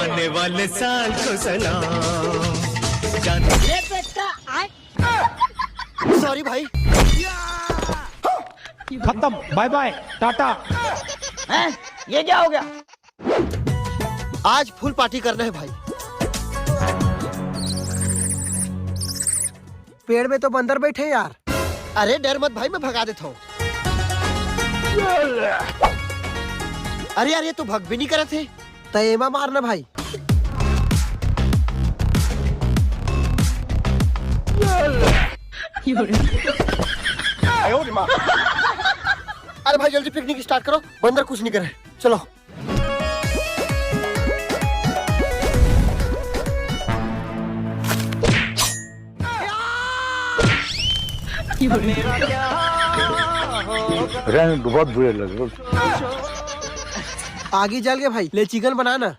आने वाले साल को सलाम। सॉरी भाई। खत्म, बाय बाय, टाटा। ये क्या हो गया? आज फुल पार्टी करना है भाई। पेड़ में तो बंदर बैठे यार। अरे डर मत भाई, मैं भगा देता हूँ। अरे यार ये तो भग भी नहीं करे थे। तयमा मारना भाई। अरे भाई जल्दी पिकनिक स्टार्ट करो, बंदर कुछ नहीं करे। चलो। बहुत बुरे लगे। आगे जल गए भाई, ले चिकन बनाना।